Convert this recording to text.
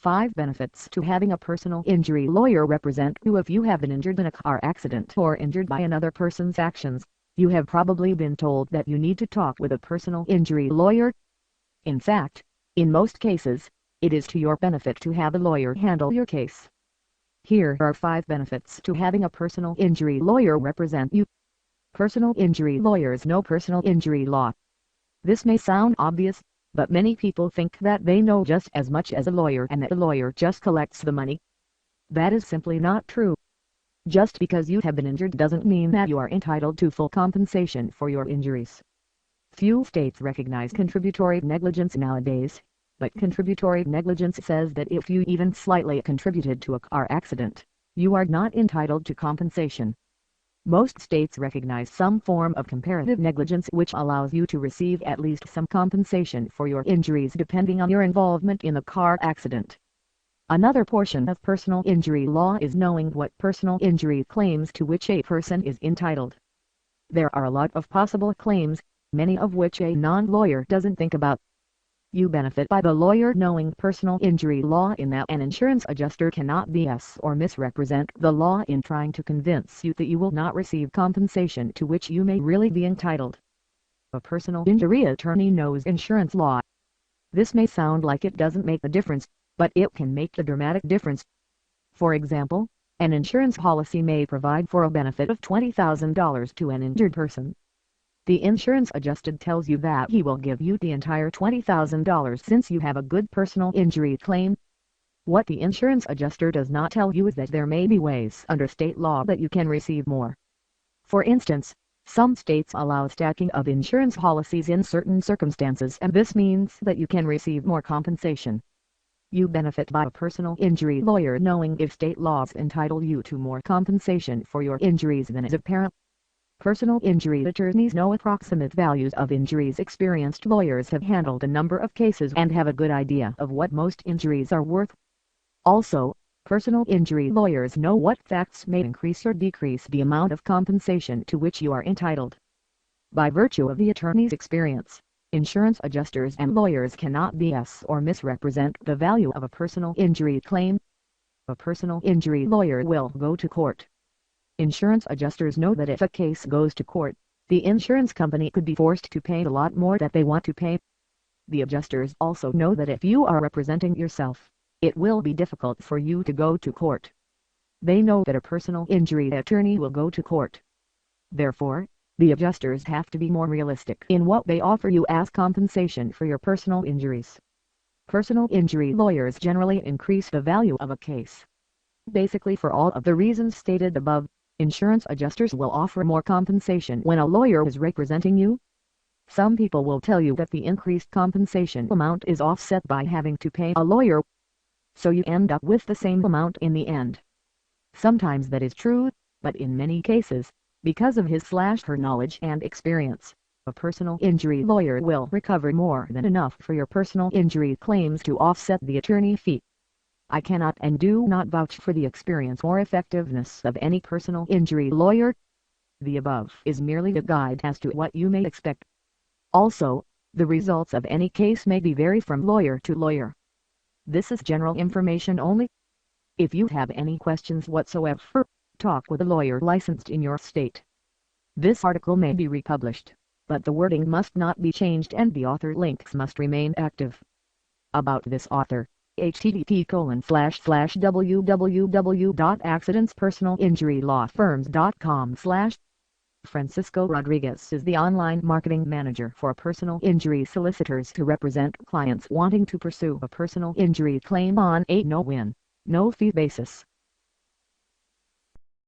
5 benefits to having a personal injury lawyer represent you. If you have been injured in a car accident or injured by another person's actions, you have probably been told that you need to talk with a personal injury lawyer. In fact, in most cases, it is to your benefit to have a lawyer handle your case. Here are 5 benefits to having a personal injury lawyer represent you. Personal injury lawyers know personal injury law. This may sound obvious, but many people think that they know just as much as a lawyer and that a lawyer just collects the money. That is simply not true. Just because you have been injured doesn't mean that you are entitled to full compensation for your injuries. Few states recognize contributory negligence nowadays, but contributory negligence says that if you even slightly contributed to a car accident, you are not entitled to compensation. Most states recognize some form of comparative negligence which allows you to receive at least some compensation for your injuries depending on your involvement in the car accident. Another portion of personal injury law is knowing what personal injury claims to which a person is entitled. There are a lot of possible claims, many of which a non-lawyer doesn't think about. You benefit by the lawyer knowing personal injury law in that an insurance adjuster cannot BS or misrepresent the law in trying to convince you that you will not receive compensation to which you may really be entitled. A personal injury attorney knows insurance law. This may sound like it doesn't make a difference, but it can make a dramatic difference. For example, an insurance policy may provide for a benefit of $20,000 to an injured person. The insurance adjuster tells you that he will give you the entire $20,000 since you have a good personal injury claim. What the insurance adjuster does not tell you is that there may be ways under state law that you can receive more. For instance, some states allow stacking of insurance policies in certain circumstances, and this means that you can receive more compensation. You benefit by a personal injury lawyer knowing if state laws entitle you to more compensation for your injuries than is apparent. Personal injury attorneys know approximate values of injuries. Experienced lawyers have handled a number of cases and have a good idea of what most injuries are worth. Also, personal injury lawyers know what facts may increase or decrease the amount of compensation to which you are entitled. By virtue of the attorney's experience, insurance adjusters and lawyers cannot BS or misrepresent the value of a personal injury claim. A personal injury lawyer will go to court. Insurance adjusters know that if a case goes to court, the insurance company could be forced to pay a lot more that they want to pay. The adjusters also know that if you are representing yourself, it will be difficult for you to go to court. They know that a personal injury attorney will go to court. Therefore, the adjusters have to be more realistic in what they offer you as compensation for your personal injuries. Personal injury lawyers generally increase the value of a case. Basically, for all of the reasons stated above, insurance adjusters will offer more compensation when a lawyer is representing you. Some people will tell you that the increased compensation amount is offset by having to pay a lawyer, so you end up with the same amount in the end. Sometimes that is true, but in many cases, because of his/her knowledge and experience, a personal injury lawyer will recover more than enough for your personal injury claims to offset the attorney fee. I cannot and do not vouch for the experience or effectiveness of any personal injury lawyer. The above is merely a guide as to what you may expect. Also, the results of any case may vary from lawyer to lawyer. This is general information only. If you have any questions whatsoever, talk with a lawyer licensed in your state. This article may be republished, but the wording must not be changed and the author links must remain active. About this author, http://www.accidentspersonalinjurylawfirms.com/ Francisco Rodriguez is the online marketing manager for personal injury solicitors to represent clients wanting to pursue a personal injury claim on a no-win, no-fee basis.